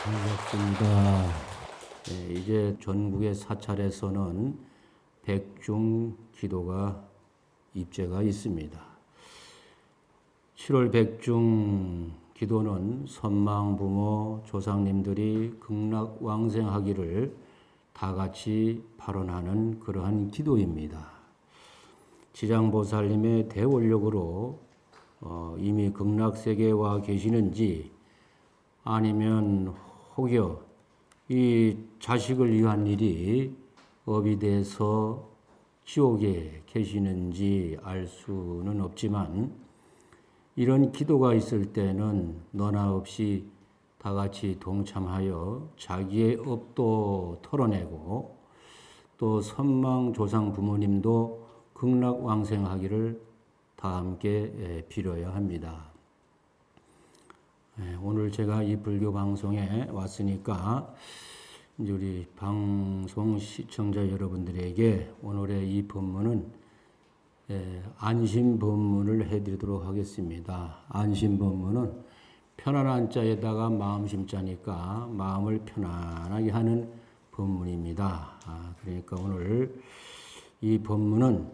반갑습니다. 이제 전국의 사찰에서는 백중 기도가 입제가 있습니다. 7월 백중 기도는 선망 부모 조상님들이 극락왕생하기를 다 같이 발언하는 그러한 기도입니다. 지장보살님의 대원력으로 이미 극락세계에 와 계시는지 아니면 혹여 이 자식을 위한 일이 업이 돼서 지옥에 계시는지 알 수는 없지만 이런 기도가 있을 때는 너나 없이 다 같이 동참하여 자기의 업도 털어내고 또 선망 조상 부모님도 극락왕생하기를 다 함께 빌어야 합니다. 오늘 제가 이 불교 방송에 왔으니까 이제 우리 방송 시청자 여러분들에게 오늘의 이 법문은 안심 법문을 해드리도록 하겠습니다. 안심 법문은 편안한 자에다가 마음 심자니까 마음을 편안하게 하는 법문입니다. 그러니까 오늘 이 법문은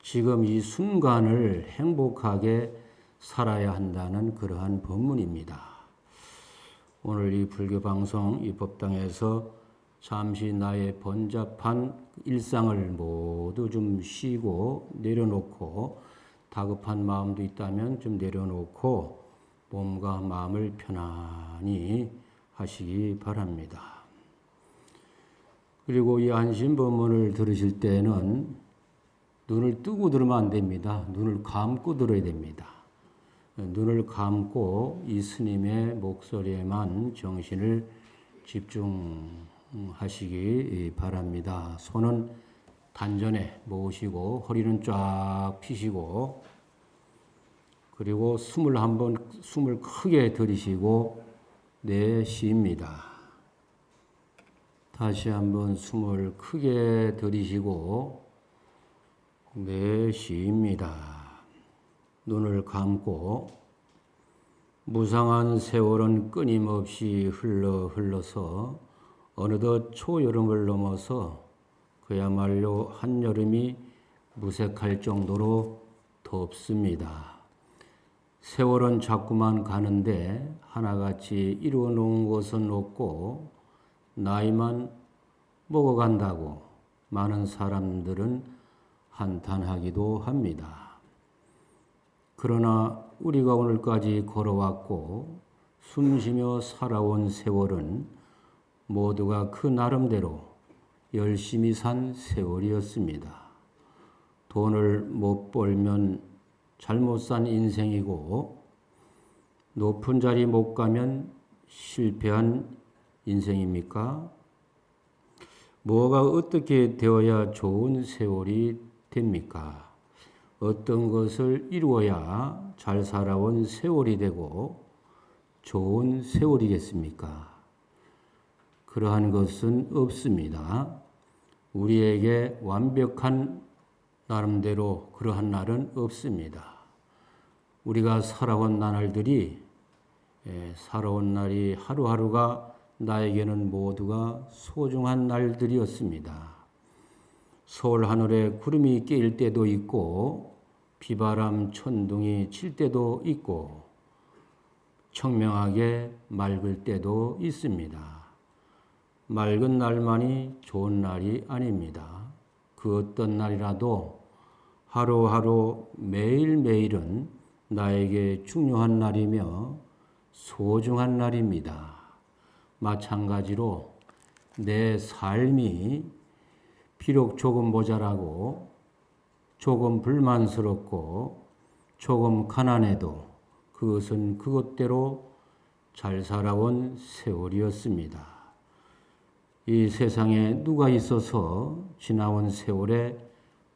지금 이 순간을 행복하게 살아야 한다는 그러한 법문입니다. 오늘 이 불교 방송 이 법당에서 잠시 나의 번잡한 일상을 모두 좀 쉬고 내려놓고 다급한 마음도 있다면 좀 내려놓고 몸과 마음을 편안히 하시기 바랍니다. 그리고 이 안심 법문을 들으실 때는 눈을 뜨고 들으면 안 됩니다. 눈을 감고 들어야 됩니다. 눈을 감고 이 스님의 목소리에만 정신을 집중하시기 바랍니다. 손은 단전에 모으시고 허리는 쫙 펴시고 그리고 숨을 크게 들이쉬고 내쉽니다. 다시 한번 숨을 크게 들이쉬고 내쉽니다. 눈을 감고 무상한 세월은 끊임없이 흘러서 어느덧 초여름을 넘어서 그야말로 한여름이 무색할 정도로 덥습니다. 세월은 자꾸만 가는데 하나같이 이루어 놓은 것은 없고 나이만 먹어간다고 많은 사람들은 한탄하기도 합니다. 그러나 우리가 오늘까지 걸어왔고 숨쉬며 살아온 세월은 모두가 그 나름대로 열심히 산 세월이었습니다. 돈을 못 벌면 잘못 산 인생이고 높은 자리 못 가면 실패한 인생입니까? 뭐가 어떻게 되어야 좋은 세월이 됩니까? 어떤 것을 이루어야 잘 살아온 세월이 되고 좋은 세월이겠습니까? 그러한 것은 없습니다. 우리에게 완벽한 나름대로 그러한 날은 없습니다. 우리가 살아온 나날들이 살아온 날이 하루하루가 나에게는 모두가 소중한 날들이었습니다. 서울 하늘에 구름이 끼일 때도 있고 비바람 천둥이 칠 때도 있고 청명하게 맑을 때도 있습니다. 맑은 날만이 좋은 날이 아닙니다. 그 어떤 날이라도 하루하루 매일매일은 나에게 중요한 날이며 소중한 날입니다. 마찬가지로 내 삶이 비록 조금 모자라고 조금 불만스럽고 조금 가난해도 그것은 그것대로 잘 살아온 세월이었습니다. 이 세상에 누가 있어서 지나온 세월에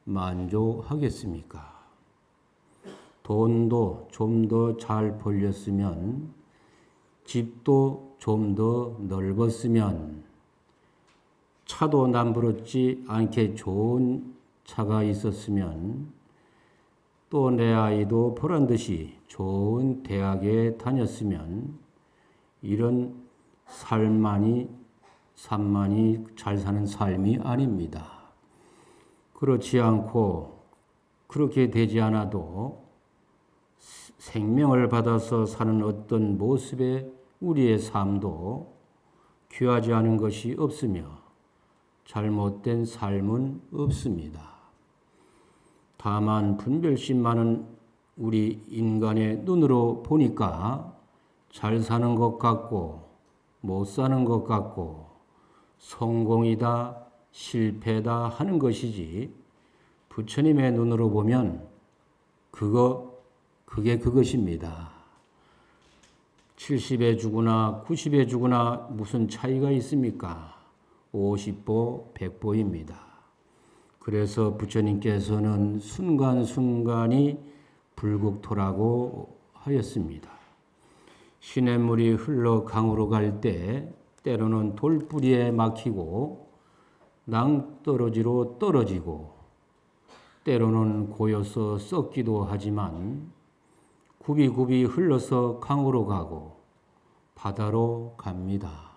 만족하겠습니까? 돈도 좀 더 잘 벌렸으면, 집도 좀 더 넓었으면, 차도 남부럽지 않게 좋은 차가 있었으면, 또 내 아이도 보란 듯이 좋은 대학에 다녔으면, 이런 삶만이 잘 사는 삶이 아닙니다. 그렇지 않고 그렇게 되지 않아도 생명을 받아서 사는 어떤 모습의 우리의 삶도 귀하지 않은 것이 없으며 잘못된 삶은 없습니다. 다만 분별심 많은 우리 인간의 눈으로 보니까 잘 사는 것 같고 못 사는 것 같고 성공이다 실패다 하는 것이지 부처님의 눈으로 보면 그게 그것입니다. 70에 죽으나 90에 죽으나 무슨 차이가 있습니까? 50보 100보입니다. 그래서 부처님께서는 순간순간이 불국토라고 하였습니다. 시냇물이 흘러 강으로 갈 때 때로는 돌뿌리에 막히고 낭떠러지로 떨어지고 때로는 고여서 썩기도 하지만 굽이굽이 흘러서 강으로 가고 바다로 갑니다.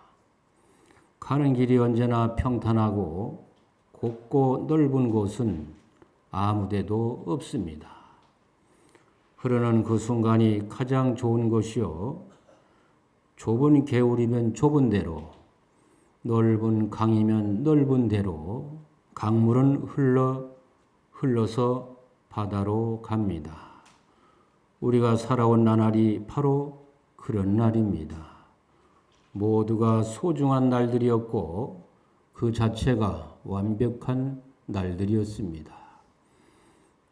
가는 길이 언제나 평탄하고 곱고 넓은 곳은 아무데도 없습니다. 흐르는 그 순간이 가장 좋은 것이요. 좁은 개울이면 좁은 대로, 넓은 강이면 넓은 대로 강물은 흘러서 바다로 갑니다. 우리가 살아온 나날이 바로 그런 날입니다. 모두가 소중한 날들이었고 그 자체가 완벽한 날들이었습니다.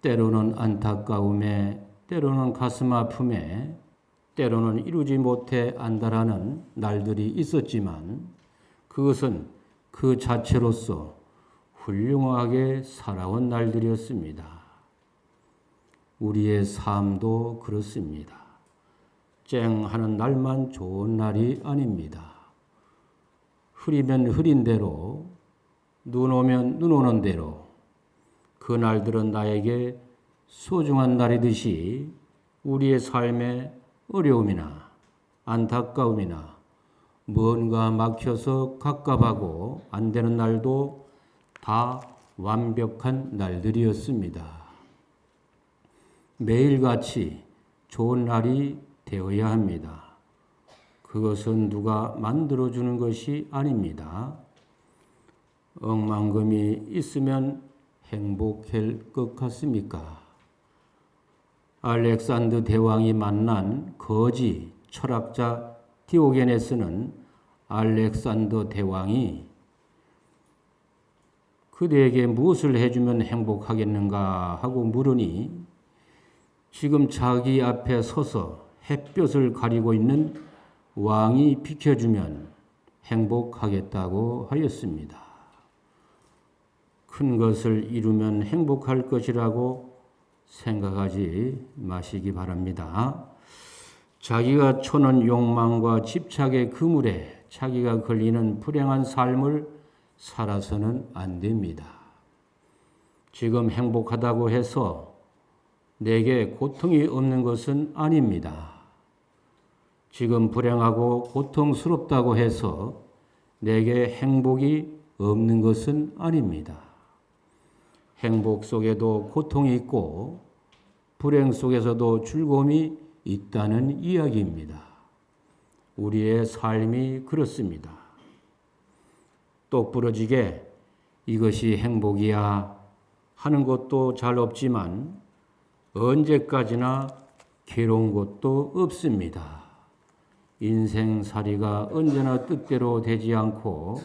때로는 안타까움에, 때로는 가슴 아픔에, 때로는 이루지 못해 안달하는 날들이 있었지만 그것은 그 자체로서 훌륭하게 살아온 날들이었습니다. 우리의 삶도 그렇습니다. 쨍 하는 날만 좋은 날이 아닙니다. 흐리면 흐린 대로, 눈 오면 눈 오는 대로 그 날들은 나에게 소중한 날이듯이 우리의 삶에 어려움이나 안타까움이나 뭔가 막혀서 갑갑하고 안 되는 날도 다 완벽한 날들이었습니다. 매일같이 좋은 날이 되어야 합니다. 그것은 누가 만들어주는 것이 아닙니다. 억만금이 있으면 행복할 것 같습니까? 알렉산더 대왕이 만난 거지 철학자 디오게네스는 알렉산더 대왕이 그대에게 무엇을 해주면 행복하겠는가 하고 물으니 지금 자기 앞에 서서 햇볕을 가리고 있는 왕이 비켜주면 행복하겠다고 하였습니다. 큰 것을 이루면 행복할 것이라고 생각하지 마시기 바랍니다. 자기가 쳐놓은 욕망과 집착의 그물에 자기가 걸리는 불행한 삶을 살아서는 안 됩니다. 지금 행복하다고 해서 내게 고통이 없는 것은 아닙니다. 지금 불행하고 고통스럽다고 해서 내게 행복이 없는 것은 아닙니다. 행복 속에도 고통이 있고 불행 속에서도 즐거움이 있다는 이야기입니다. 우리의 삶이 그렇습니다. 똑부러지게 이것이 행복이야 하는 것도 잘 없지만 언제까지나 괴로운 것도 없습니다. 인생살이가 언제나 뜻대로 되지 않고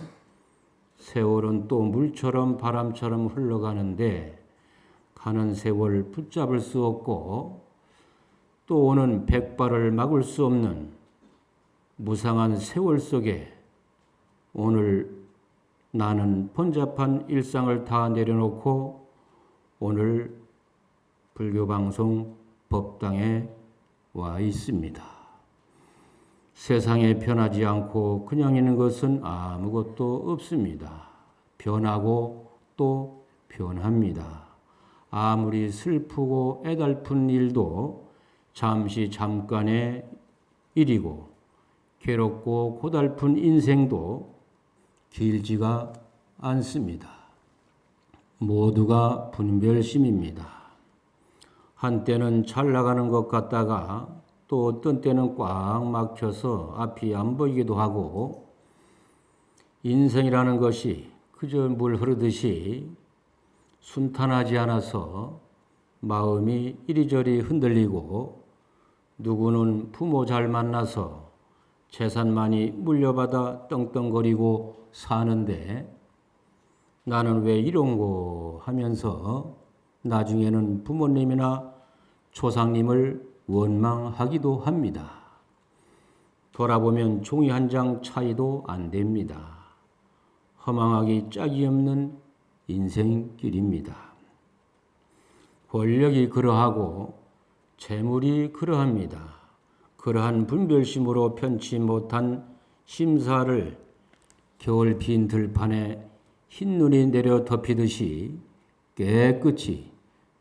세월은 또 물처럼 바람처럼 흘러가는데 가는 세월 붙잡을 수 없고 또 오는 백발을 막을 수 없는 무상한 세월 속에 오늘 나는 번잡한 일상을 다 내려놓고 오늘 불교방송 법당에 와 있습니다. 세상에 변하지 않고 그냥 있는 것은 아무것도 없습니다. 변하고 또 변합니다. 아무리 슬프고 애달픈 일도 잠시 잠깐의 일이고 괴롭고 고달픈 인생도 길지가 않습니다. 모두가 분별심입니다. 한때는 잘 나가는 것 같다가 또 어떤 때는 꽉 막혀서 앞이 안 보이기도 하고, 인생이라는 것이 그저 물 흐르듯이 순탄하지 않아서 마음이 이리저리 흔들리고, 누구는 부모 잘 만나서 재산 많이 물려받아 떵떵거리고 사는데 나는 왜 이런고 하면서 나중에는 부모님이나 조상님을 원망하기도 합니다. 돌아보면 종이 한 장 차이도 안 됩니다. 허망하기 짝이 없는 인생길입니다. 권력이 그러하고 재물이 그러합니다. 그러한 분별심으로 편치 못한 심사를 겨울 빈 들판에 흰눈이 내려 덮이듯이 깨끗이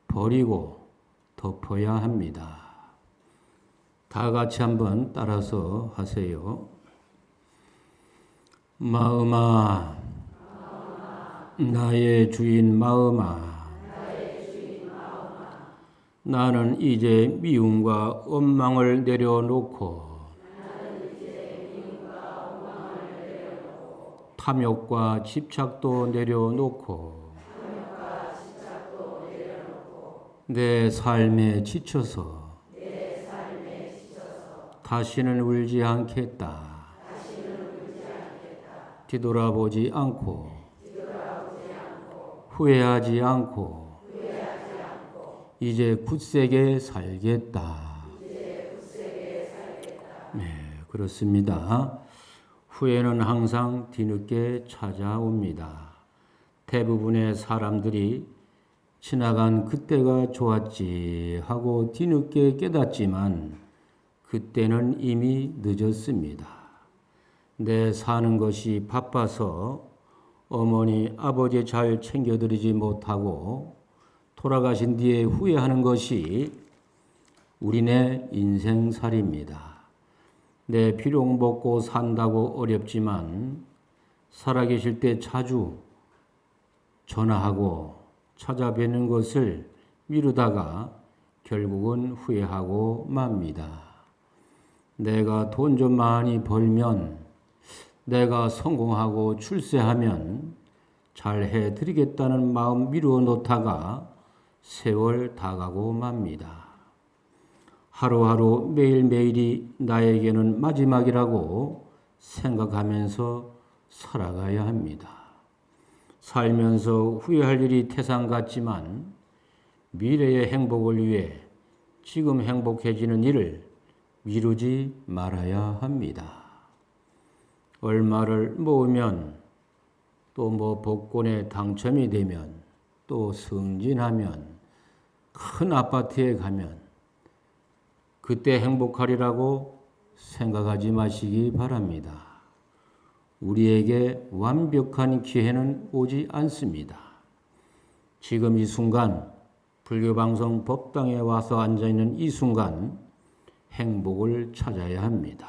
버리고 덮어야 합니다. 다 같이 한번 따라서 하세요. 마음아, 나의 주인 마음아, 나는 이제 미움과 원망을 내려놓고 탐욕과 집착도 내려놓고 내 삶에 지쳐서 다시는 울지 않겠다. 뒤돌아보지 않고 후회하지 않고 이제 굳세게 살겠다. 네, 그렇습니다. 후회는 항상 뒤늦게 찾아옵니다. 대부분의 사람들이 지나간 그때가 좋았지 하고 뒤늦게 깨닫지만 그때는 이미 늦었습니다. 내 사는 것이 바빠서 어머니, 아버지 잘 챙겨드리지 못하고 돌아가신 뒤에 후회하는 것이 우리네 인생살이입니다. 내 비록 먹고 산다고 어렵지만 살아계실 때 자주 전화하고 찾아뵙는 것을 미루다가 결국은 후회하고 맙니다. 내가 돈 좀 많이 벌면, 내가 성공하고 출세하면 잘 해드리겠다는 마음 미루어 놓다가 세월 다가고 맙니다. 하루하루 매일매일이 나에게는 마지막이라고 생각하면서 살아가야 합니다. 살면서 후회할 일이 태산 같지만 미래의 행복을 위해 지금 행복해지는 일을 미루지 말아야 합니다. 얼마를 모으면 또 복권에 당첨이 되면 또 승진하면 큰 아파트에 가면 그때 행복하리라고 생각하지 마시기 바랍니다. 우리에게 완벽한 기회는 오지 않습니다. 지금 이 순간 불교방송 법당에 와서 앉아있는 이 순간 행복을 찾아야 합니다.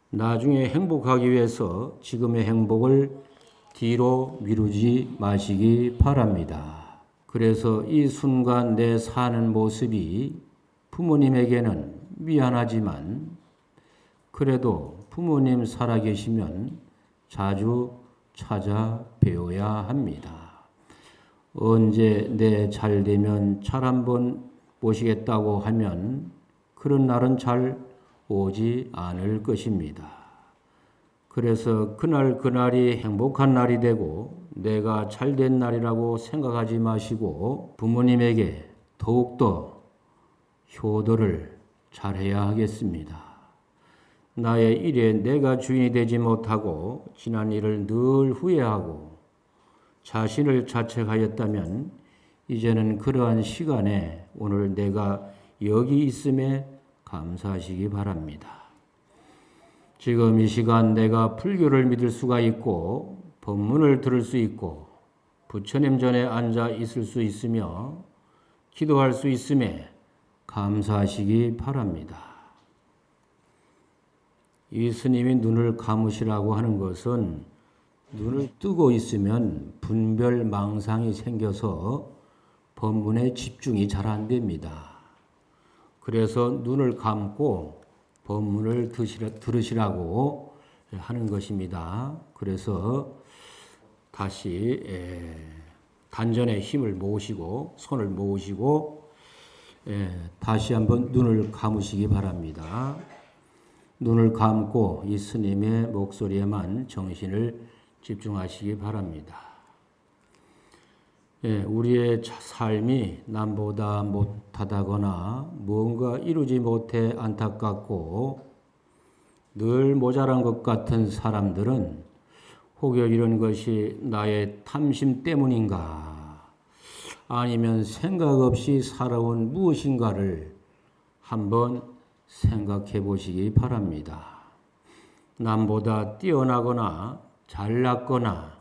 나중에 행복하기 위해서 지금의 행복을 뒤로 미루지 마시기 바랍니다. 그래서 이 순간 내 사는 모습이 부모님에게는 미안하지만 그래도 부모님 살아계시면 자주 찾아뵈어야 합니다. 언제 내 잘되면 잘 한번 모시겠다고 하면 그런 날은 잘 오지 않을 것입니다. 그래서 그날이 행복한 날이 되고 내가 잘된 날이라고 생각하지 마시고 부모님에게 더욱더 효도를 잘해야 하겠습니다. 나의 일에 내가 주인이 되지 못하고 지난 일을 늘 후회하고 자신을 자책하였다면 이제는 그러한 시간에 오늘 내가 여기 있음에 감사하시기 바랍니다. 지금 이 시간 내가 불교를 믿을 수가 있고 법문을 들을 수 있고 부처님 전에 앉아 있을 수 있으며 기도할 수 있음에 감사하시기 바랍니다. 이 스님이 눈을 감으시라고 하는 것은 눈을 뜨고 있으면 분별망상이 생겨서 법문에 집중이 잘 안 됩니다. 그래서 눈을 감고 법문을 들으시라고 하는 것입니다. 그래서 다시 단전에 힘을 모으시고 손을 모으시고 다시 한번 눈을 감으시기 바랍니다. 눈을 감고 이 스님의 목소리에만 정신을 집중하시기 바랍니다. 우리의 삶이 남보다 못하다거나 무언가 이루지 못해 안타깝고 늘 모자란 것 같은 사람들은 혹여 이런 것이 나의 탐심 때문인가 아니면 생각 없이 살아온 무엇인가를 한번 생각해 보시기 바랍니다. 남보다 뛰어나거나 잘났거나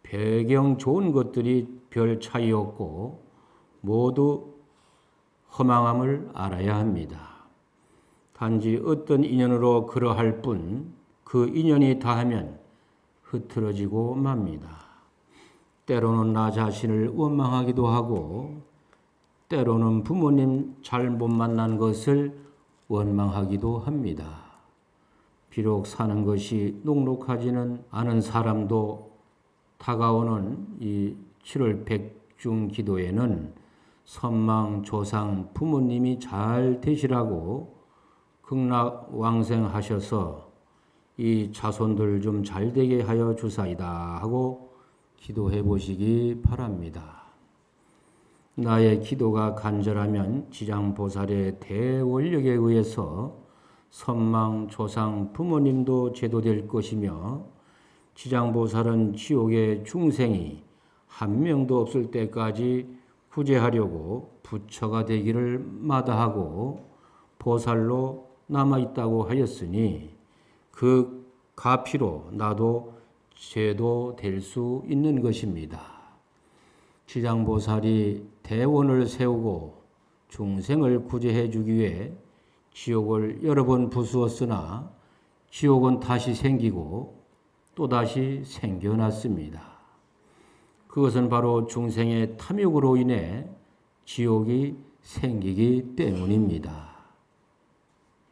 배경 좋은 것들이 별 차이 없고 모두 허망함을 알아야 합니다. 단지 어떤 인연으로 그러할 뿐 그 인연이 다하면 흐트러지고 맙니다. 때로는 나 자신을 원망하기도 하고 때로는 부모님 잘못 만난 것을 원망하기도 합니다. 비록 사는 것이 녹록하지는 않은 사람도 다가오는 이 7월 백중 기도에는 선망 조상 부모님이 잘 되시라고 극락왕생하셔서 이 자손들 좀 잘 되게 하여 주사이다 하고 기도해 보시기 바랍니다. 나의 기도가 간절하면 지장보살의 대원력에 의해서 선망 조상 부모님도 제도될 것이며 지장보살은 지옥의 중생이 한 명도 없을 때까지 구제하려고 부처가 되기를 마다하고 보살로 남아있다고 하였으니 그 가피로 나도 제도될 수 있는 것입니다. 지장보살이 대원을 세우고 중생을 구제해 주기 위해 지옥을 여러 번 부수었으나 지옥은 다시 생기고 또다시 생겨났습니다. 그것은 바로 중생의 탐욕으로 인해 지옥이 생기기 때문입니다.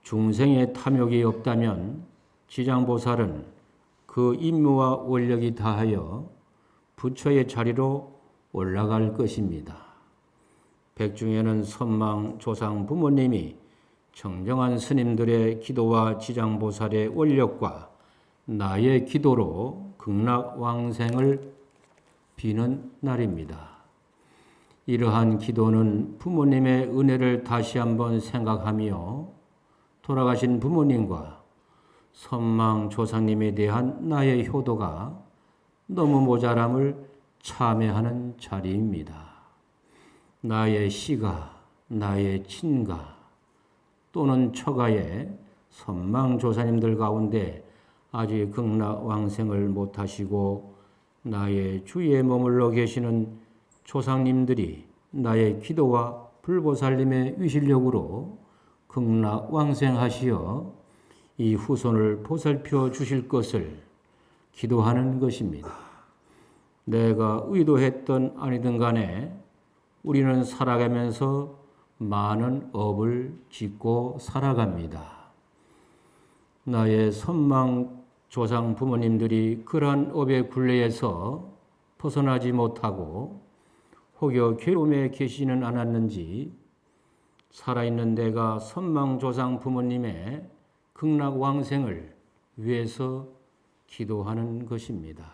중생의 탐욕이 없다면 지장보살은 그 임무와 원력이 다하여 부처의 자리로 올라갈 것입니다. 백중에는 선망 조상 부모님이 정정한 스님들의 기도와 지장보살의 원력과 나의 기도로 극락왕생을 비는 날입니다. 이러한 기도는 부모님의 은혜를 다시 한번 생각하며 돌아가신 부모님과 선망 조상님에 대한 나의 효도가 너무 모자람을 참회하는 자리입니다. 나의 시가, 나의 친가 또는 처가의 선망 조사님들 가운데 아직 극락왕생을 못하시고 나의 주위에 머물러 계시는 조상님들이 나의 기도와 불보살님의 위실력으로 극락왕생하시어 이 후손을 보살펴 주실 것을 기도하는 것입니다. 내가 의도했던 아니든 간에 우리는 살아가면서 많은 업을 짓고 살아갑니다. 나의 선망 조상 부모님들이 그러한 업의 굴레에서 벗어나지 못하고 혹여 괴로움에 계시지는 않았는지 살아있는 내가 선망 조상 부모님의 극락왕생을 위해서 기도하는 것입니다.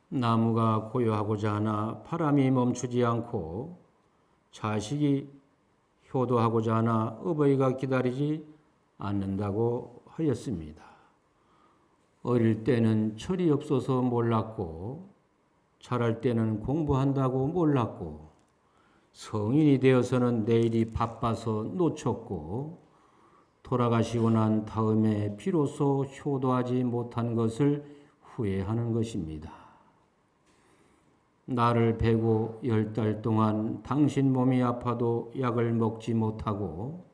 나무가 고요하고자 하나 바람이 멈추지 않고 자식이 효도하고자 하나 어버이가 기다리지 않는다고 하였습니다. 어릴 때는 철이 없어서 몰랐고 자랄 때는 공부한다고 몰랐고 성인이 되어서는 내일이 바빠서 놓쳤고 돌아가시고 난 다음에 비로소 효도하지 못한 것을 후회하는 것입니다. 나를 베고 10달 동안 당신 몸이 아파도 약을 먹지 못하고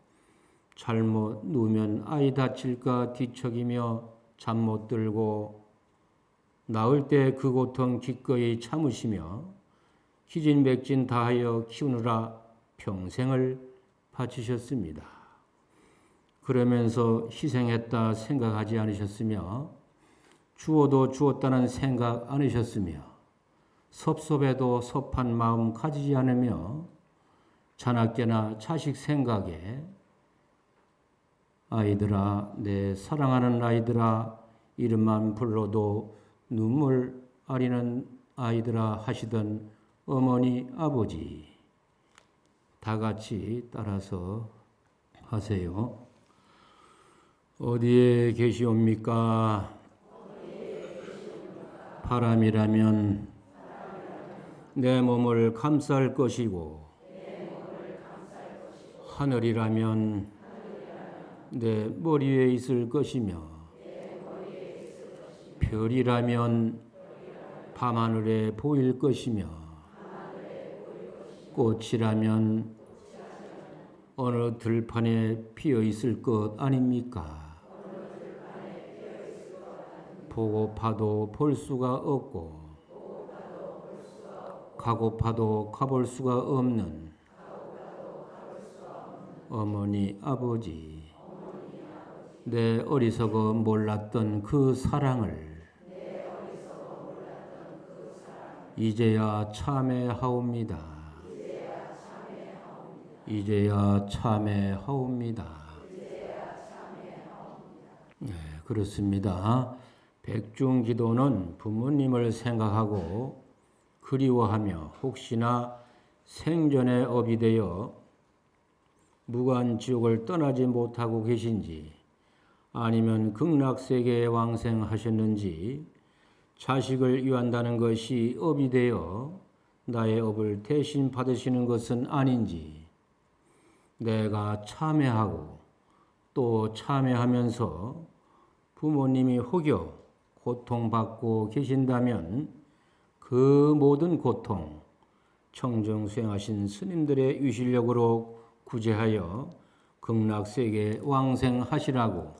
잘못 누우면 아이 다칠까 뒤척이며 잠 못 들고 나을 때 그 고통 기꺼이 참으시며 기진맥진 다하여 키우느라 평생을 바치셨습니다. 그러면서 희생했다 생각하지 않으셨으며 주어도 주었다는 생각 않으셨으며 섭섭해도 섭한 마음 가지지 않으며 자나깨나 자식 생각에 아이들아, 내 사랑하는 아이들아, 이름만 불러도 눈물 아리는 아이들아 하시던 어머니, 아버지 다 같이 따라서 하세요. 어디에 계시옵니까? 바람이라면 내 몸을 감쌀 것이고 하늘이라면 내 머리에 있을 것이며 별이라면 밤하늘에 보일 것이며 꽃이라면 어느 들판에 피어 있을 것 아닙니까? 보고파도 볼 수가 없고 가고파도 가볼 수가 없는 어머니, 아버지, 내 어리석어 몰랐던 그 사랑을 이제야 참회하옵니다. 이제야 참회하옵니다. 네, 그렇습니다. 백중기도는 부모님을 생각하고 그리워하며 혹시나 생전에 업이 되어 무간지옥을 떠나지 못하고 계신지 아니면 극락세계에 왕생하셨는지 자식을 위한다는 것이 업이 되어 나의 업을 대신 받으시는 것은 아닌지 내가 참회하고 또 참회하면서 부모님이 혹여 고통받고 계신다면 그 모든 고통 청정 수행하신 스님들의 유실력으로 구제하여 극락세계에 왕생하시라고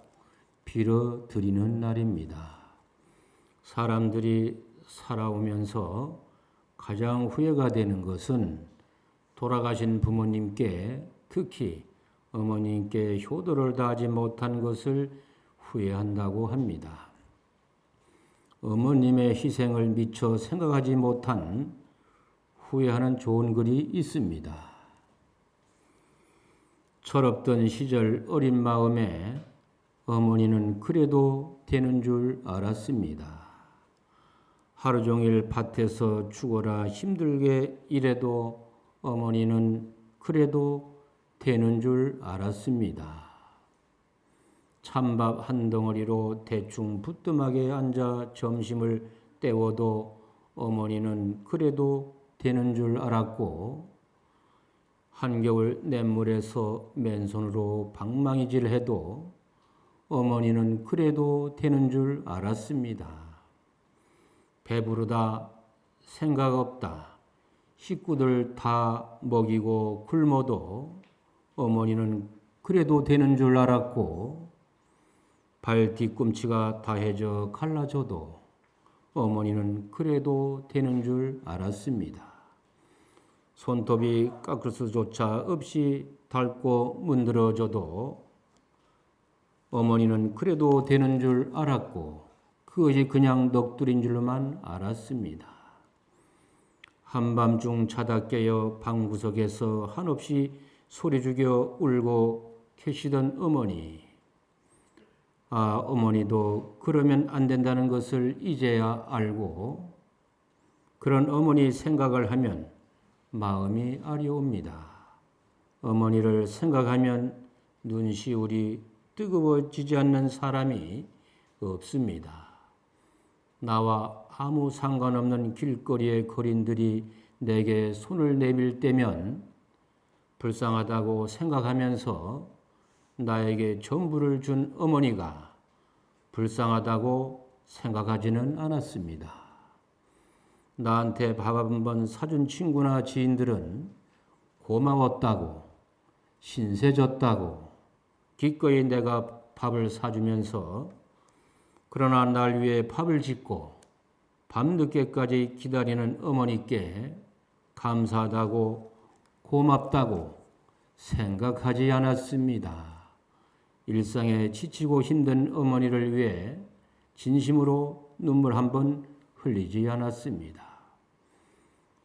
빌어드리는 날입니다. 사람들이 살아오면서 가장 후회가 되는 것은 돌아가신 부모님께 특히 어머님께 효도를 다하지 못한 것을 후회한다고 합니다. 어머님의 희생을 미처 생각하지 못한 후회하는 좋은 글이 있습니다. 철없던 시절 어린 마음에 어머니는 그래도 되는 줄 알았습니다. 하루 종일 밭에서 죽어라 힘들게 일해도 어머니는 그래도 되는 줄 알았습니다. 찬밥 한 덩어리로 대충 부뚜막에 앉아 점심을 때워도 어머니는 그래도 되는 줄 알았고 한겨울 냇물에서 맨손으로 방망이질해도 어머니는 그래도 되는 줄 알았습니다. 배부르다, 생각 없다, 식구들 다 먹이고 굶어도 어머니는 그래도 되는 줄 알았고 발 뒤꿈치가 다해져 갈라져도 어머니는 그래도 되는 줄 알았습니다. 손톱이 깎을 수조차 없이 닳고 문드러져도 어머니는 그래도 되는 줄 알았고 그것이 그냥 넋두리인 줄로만 알았습니다. 한밤중 자다 깨어 방구석에서 한없이 소리 죽여 울고 계시던 어머니. 어머니도 그러면 안 된다는 것을 이제야 알고 그런 어머니 생각을 하면 마음이 아려옵니다. 어머니를 생각하면 눈시울이 뜨거워지지 않는 사람이 없습니다. 나와 아무 상관없는 길거리의 거린들이 내게 손을 내밀 때면 불쌍하다고 생각하면서 나에게 전부를 준 어머니가 불쌍하다고 생각하지는 않았습니다. 나한테 밥 한 번 사준 친구나 지인들은 고마웠다고, 신세졌다고, 기꺼이 내가 밥을 사주면서 그러나 날 위해 밥을 짓고 밤늦게까지 기다리는 어머니께 감사하다고 고맙다고 생각하지 않았습니다. 일상에 지치고 힘든 어머니를 위해 진심으로 눈물 한 번 흘리지 않았습니다.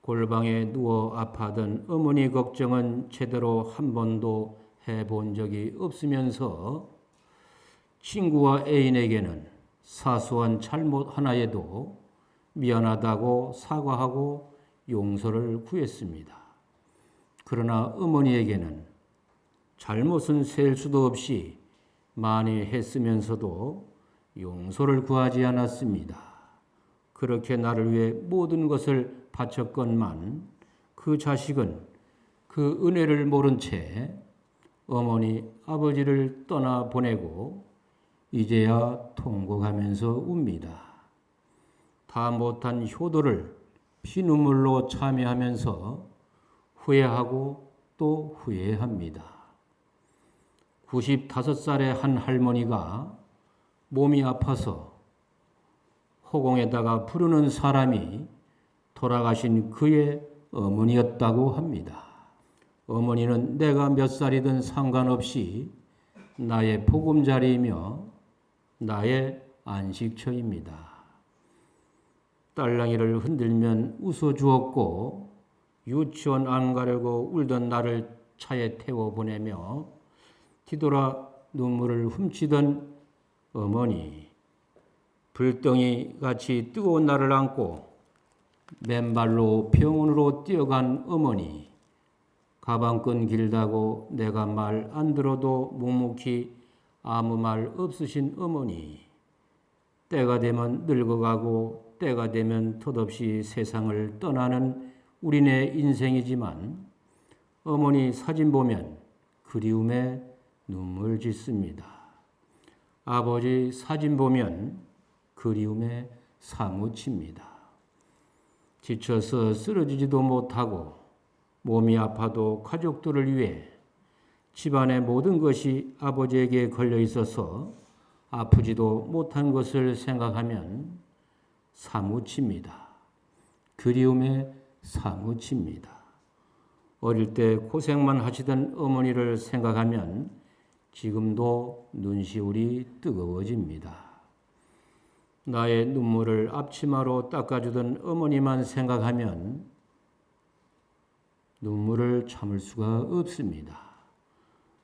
골방에 누워 아파하던 어머니 걱정은 제대로 한 번도 해본 적이 없으면서 친구와 애인에게는 사소한 잘못 하나에도 미안하다고 사과하고 용서를 구했습니다. 그러나 어머니에게는 잘못은 셀 수도 없이 많이 했으면서도 용서를 구하지 않았습니다. 그렇게 나를 위해 모든 것을 바쳤건만 그 자식은 그 은혜를 모른 채 어머니, 아버지를 떠나보내고 이제야 통곡하면서 웁니다. 다 못한 효도를 피눈물로 참여하면서 후회하고 또 후회합니다. 95살의 한 할머니가 몸이 아파서 허공에다가 부르는 사람이 돌아가신 그의 어머니였다고 합니다. 어머니는 내가 몇 살이든 상관없이 나의 보금자리이며 나의 안식처입니다. 딸랑이를 흔들면 웃어주었고 유치원 안 가려고 울던 나를 차에 태워보내며 뒤돌아 눈물을 훔치던 어머니, 불덩이같이 뜨거운 나를 안고 맨발로 병원으로 뛰어간 어머니, 가방끈 길다고 내가 말 안 들어도 묵묵히 아무 말 없으신 어머니, 때가 되면 늙어가고 때가 되면 덧없이 세상을 떠나는 우리네 인생이지만 어머니 사진 보면 그리움에 눈물 짓습니다. 아버지 사진 보면 그리움에 사무칩니다. 지쳐서 쓰러지지도 못하고 몸이 아파도 가족들을 위해 집안의 모든 것이 아버지에게 걸려 있어서 아프지도 못한 것을 생각하면 사무칩니다. 그리움에 사무칩니다. 어릴 때 고생만 하시던 어머니를 생각하면 지금도 눈시울이 뜨거워집니다. 나의 눈물을 앞치마로 닦아주던 어머니만 생각하면 눈물을 참을 수가 없습니다.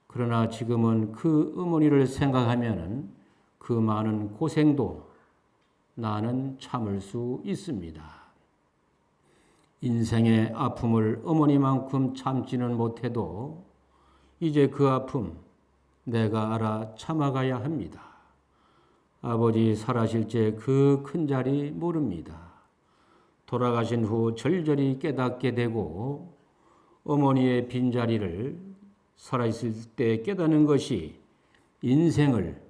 그러나 지금은 그 어머니를 생각하면 그 많은 고생도 나는 참을 수 있습니다. 인생의 아픔을 어머니만큼 참지는 못해도 이제 그 아픔 내가 알아 참아가야 합니다. 아버지 살아실 때 그 큰 자리 모릅니다. 돌아가신 후 절절히 깨닫게 되고 어머니의 빈자리를 살아있을 때 깨닫는 것이 인생을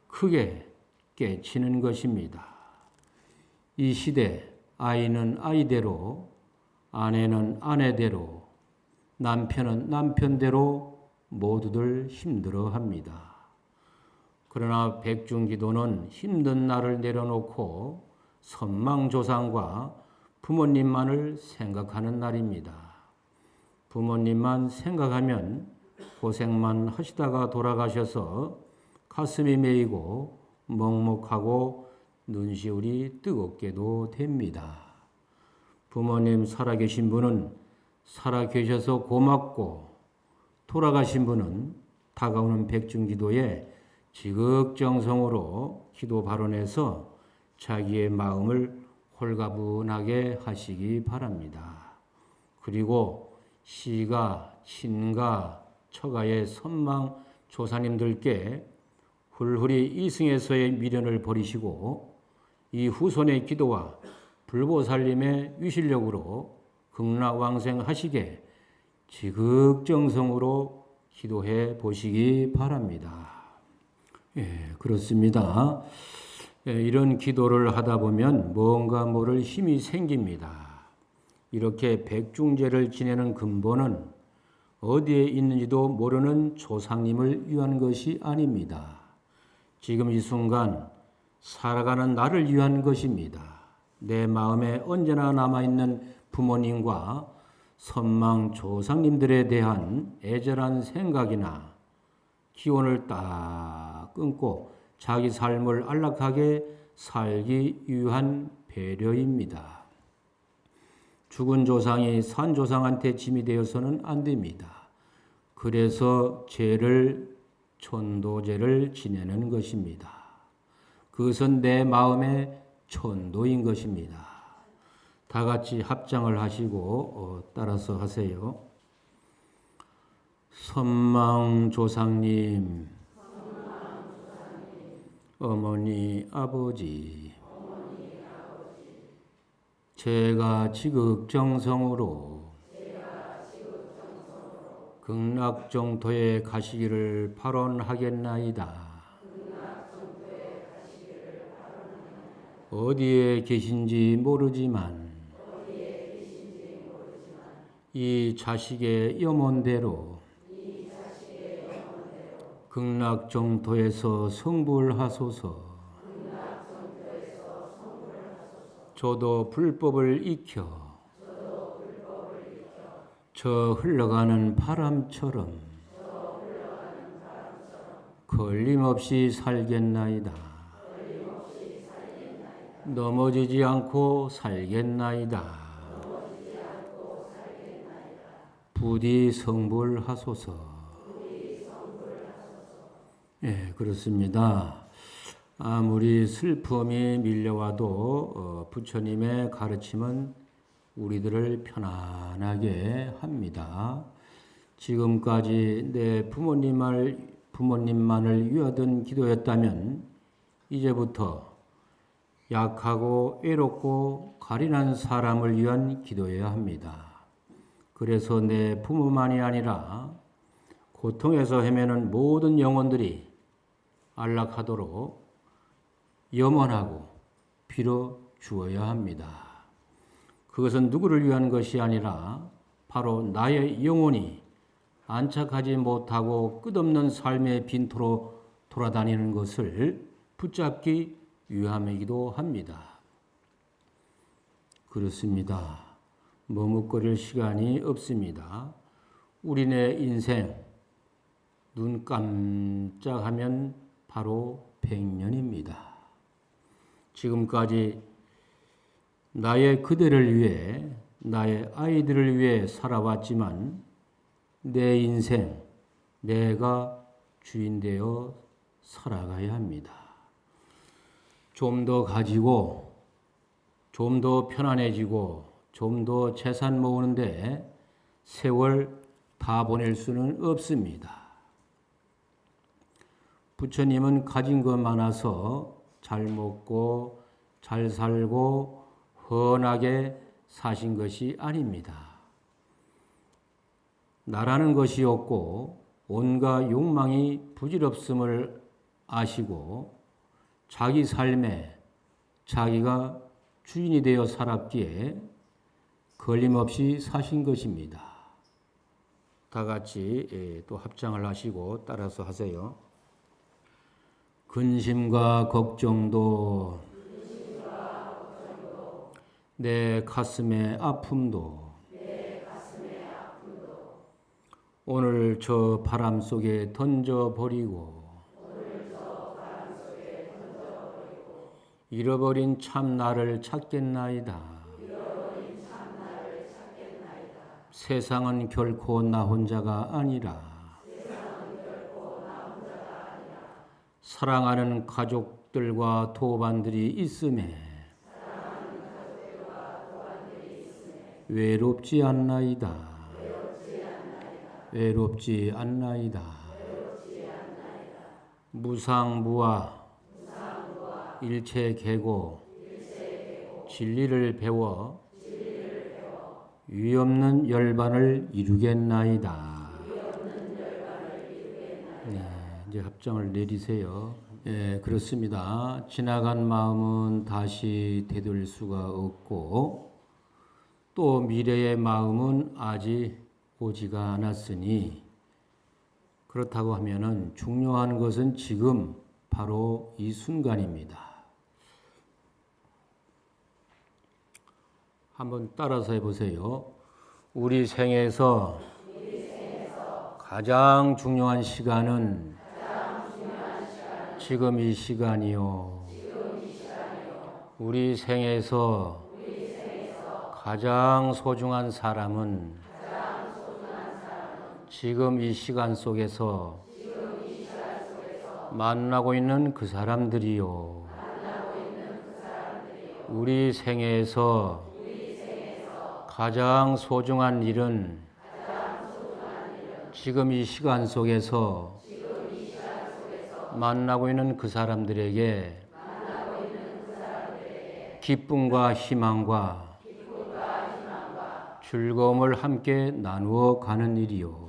크게 깨치는 것입니다. 이 시대 아이는 아이대로, 아내는 아내대로, 남편은 남편대로 모두들 힘들어합니다. 그러나 백중기도는 힘든 날을 내려놓고 선망조상과 부모님만을 생각하는 날입니다. 부모님만 생각하면 고생만 하시다가 돌아가셔서 가슴이 메이고 먹먹하고 눈시울이 뜨겁게도 됩니다. 부모님 살아계신 분은 살아계셔서 고맙고 돌아가신 분은 다가오는 백중기도에 지극정성으로 기도 발언해서 자기의 마음을 홀가분하게 하시기 바랍니다. 그리고 시가, 친가, 처가의 선망 조사님들께 훌훌히 이승에서의 미련을 버리시고 이 후손의 기도와 불보살님의 위실력으로 극락왕생하시게 지극정성으로 기도해 보시기 바랍니다. 예, 그렇습니다. 이런 기도를 하다 보면 뭔가 모를 힘이 생깁니다. 이렇게 백중제를 지내는 근본은 어디에 있는지도 모르는 조상님을 위한 것이 아닙니다. 지금 이 순간 살아가는 나를 위한 것입니다. 내 마음에 언제나 남아있는 부모님과 선망 조상님들에 대한 애절한 생각이나 기원을 딱 끊고 자기 삶을 안락하게 살기 위한 배려입니다. 죽은 조상이 산 조상한테 짐이 되어서는 안 됩니다. 그래서 천도제를 지내는 것입니다. 그것은 내 마음의 천도인 것입니다. 다 같이 합장을 하시고 따라서 하세요. 선망 조상님, 어머니, 아버지, 제가 지극정성으로 극락정토에 가시기를 발언하겠나이다. 어디에 계신지 모르지만 이 자식의 염원대로 극락정토에서 성불하소서. 저도 불법을 익혀 저 흘러가는 바람처럼 걸림없이 살겠나이다. 넘어지지 않고 살겠나이다. 부디 성불하소서. 예, 그렇습니다. 아무리 슬픔이 밀려와도 부처님의 가르침은 우리들을 편안하게 합니다. 지금까지 내 부모님만을 위하던 기도였다면 이제부터 약하고 외롭고 가련한 사람을 위한 기도해야 합니다. 그래서 내 부모만이 아니라 고통에서 헤매는 모든 영혼들이 안락하도록 염원하고 빌어 주어야 합니다. 그것은 누구를 위한 것이 아니라 바로 나의 영혼이 안착하지 못하고 끝없는 삶의 빈토로 돌아다니는 것을 붙잡기 위함이기도 합니다. 그렇습니다. 머뭇거릴 시간이 없습니다. 우리네 인생 눈 깜짝하면 바로 100년입니다. 지금까지 나의 그대를 위해, 나의 아이들을 위해 살아왔지만 내 인생 내가 주인 되어 살아가야 합니다. 좀 더 가지고, 좀 더 편안해지고, 좀 더 재산 모으는데 세월 다 보낼 수는 없습니다. 부처님은 가진 것 많아서 잘 먹고 잘 살고 헌하게 사신 것이 아닙니다. 나라는 것이 없고 온갖 욕망이 부질없음을 아시고 자기 삶에 자기가 주인이 되어 살았기에 걸림없이 사신 것입니다. 다 같이 또 합장을 하시고 따라서 하세요. 근심과 걱정도 내 가슴의 아픔도 오늘 저 바람 속에 던져버리고 잃어버린 참 나를 찾겠나이다. 세상은 결코 나 혼자가 아니라 사랑하는 가족들과 도반들이 있음에 외롭지 않나이다. 외롭지 않나이다. 무상무아 일체 계고 진리를 배워 위없는 열반을 이루겠나이다. 네, 이제 합장을 내리세요. 네, 그렇습니다. 지나간 마음은 다시 되돌릴 수가 없고 또 미래의 마음은 아직 오지가 않았으니 그렇다고 하면은 중요한 것은 지금 바로 이 순간입니다. 한번 따라서 해보세요. 우리 생에서 가장 중요한 시간은 지금 이 시간이요. 우리 생에서 가장 소중한 사람은 지금 이 시간 속에서 만나고 있는 그 사람들이요. 우리 생애에서 가장 소중한 일은 지금 이 시간 속에서 만나고 있는 그 사람들에게 기쁨과 희망과 즐거움을 함께 나누어 가는 일이요.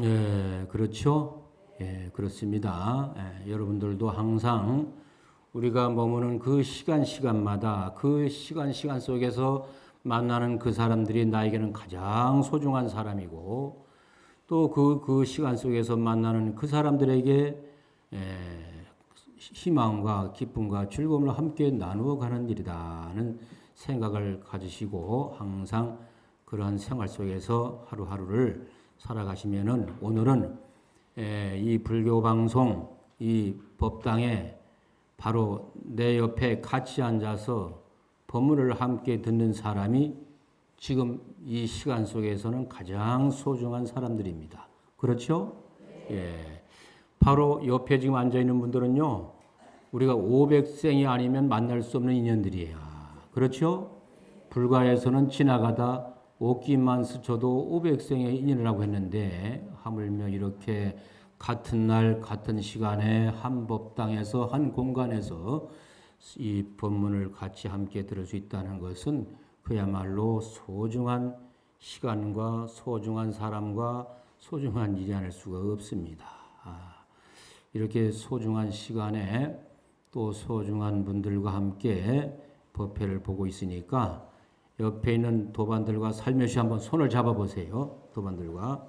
예, 그렇죠? 예, 그렇습니다. 예, 여러분들도 항상 우리가 머무는 그 시간마다 그 시간 속에서 만나는 그 사람들이 나에게는 가장 소중한 사람이고 또 그 시간 속에서 만나는 그 사람들에게 희망과 기쁨과 즐거움을 함께 나누어 가는 일이다는 생각을 가지시고 항상 그러한 생활 속에서 하루하루를 살아가시면은 오늘은 이 불교 방송 이 법당에 바로 내 옆에 같이 앉아서 법문을 함께 듣는 사람이 지금 이 시간 속에서는 가장 소중한 사람들입니다. 그렇죠? 예. 바로 옆에 지금 앉아 있는 분들은요, 우리가 500생이 아니면 만날 수 없는 인연들이에요. 그렇죠? 불가에서는 지나가다 옷깃만 스쳐도 500생의 인연이라고 했는데, 하물며 이렇게 같은 날, 같은 시간에 한 법당에서, 한 공간에서 이 법문을 같이 함께 들을 수 있다는 것은 그야말로 소중한 시간과 소중한 사람과 소중한 일이 아닐 수가 없습니다. 이렇게 소중한 시간에 또 소중한 분들과 함께 법회를 보고 있으니까 옆에 있는 도반들과 살며시 한번 손을 잡아보세요. 도반들과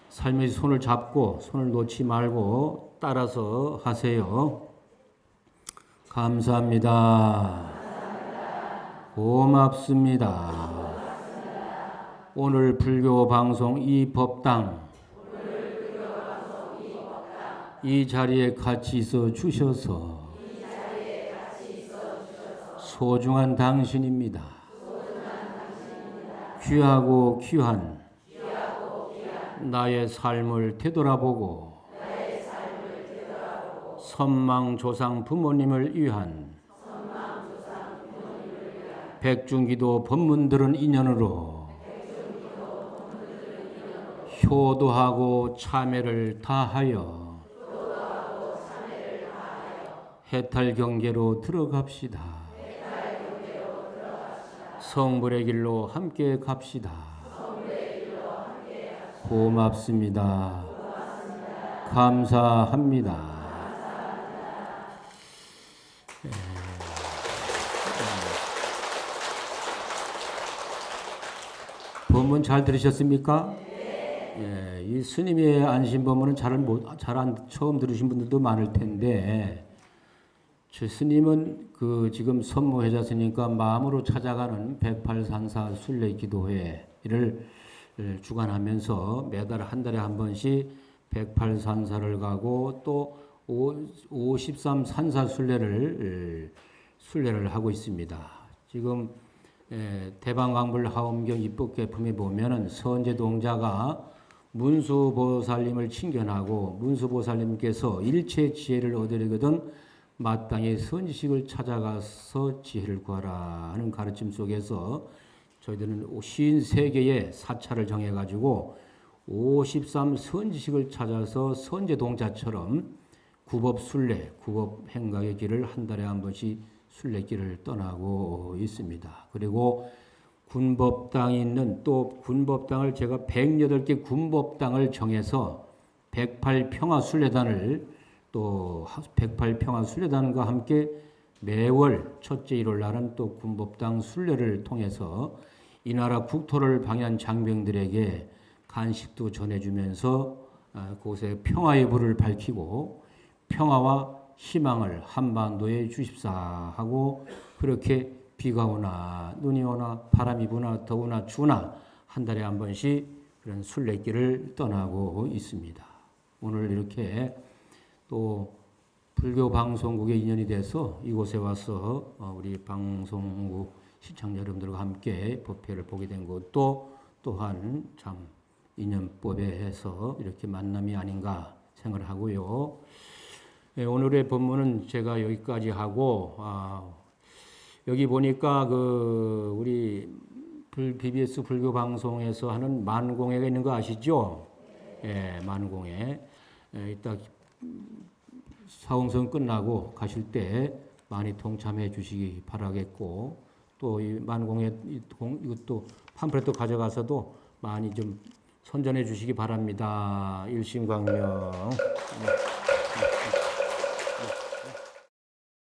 살며시 손을 잡고 손을 놓지 말고 따라서 하세요. 감사합니다. 고맙습니다. 오늘 불교 방송 이 법당 이 자리에 같이 있어 주셔서 소중한 당신입니다. 귀하고 귀한 나의 삶을 되돌아보고 선망조상 부모님을 위한 백중기도 법문 들은 인연으로 효도하고 참회를 다하여 해탈 경계로 들어갑시다. 성불의 길로 함께 갑시다. 고맙습니다. 감사합니다. 법문 잘 들으셨습니까? 예, 이 스님의 안심법문은 처음 들으신 분들도 많을 텐데, 제 스님은 지금 선무회자 스님과 마음으로 찾아가는 108산사 순례기도회를 주관하면서 매달 한 달에 한 번씩 108산사를 가고 또 53산사 순례를 하고 있습니다. 지금 대방광불 하엄경 입법계품에 보면은 선제동자가 문수보살님을 친견하고 문수보살님께서 일체 지혜를 얻으려거든 마땅히 선지식을 찾아가서 지혜를 구하라 하는 가르침 속에서 저희들은 53개의 사찰을 정해가지고 53 선지식을 찾아서 선제동자처럼 구법순례, 구법행각의 길을 한 달에 한 번씩 순례길을 떠나고 있습니다. 그리고 군법당이 있는 또 군법당을 제가 108개 군법당을 정해서 108평화순례단을 또 108평화순례단과 함께 매월 첫째 일요일 날은 또 군법당 순례를 통해서 이 나라 국토를 방해한 장병들에게 간식도 전해주면서 곳에 평화의 불을 밝히고 평화와 희망을 한반도에 주십사 하고 그렇게 비가 오나 눈이 오나 바람이 부나 더우나 추우나 한 달에 한 번씩 그런 순례길을 떠나고 있습니다. 오늘 이렇게 또 불교 방송국에 인연이 돼서 이곳에 와서 우리 방송국 시청자 여러분들과 함께 법회를 보게 된 것도 또한 참 인연법에 해서 이렇게 만남이 아닌가 생각을 하고요. 네, 오늘의 본문은 제가 여기까지 하고 여기 보니까 우리 BBS 불교 방송에서 하는 만공회가 있는 거 아시죠? 예, 만공회. 이따 사홍성 끝나고 가실 때 많이 동참해 주시기 바라겠고 또 이 만공회 이것도 팜플렛도 가져가서도 많이 좀 선전해 주시기 바랍니다. 일심광명. 네.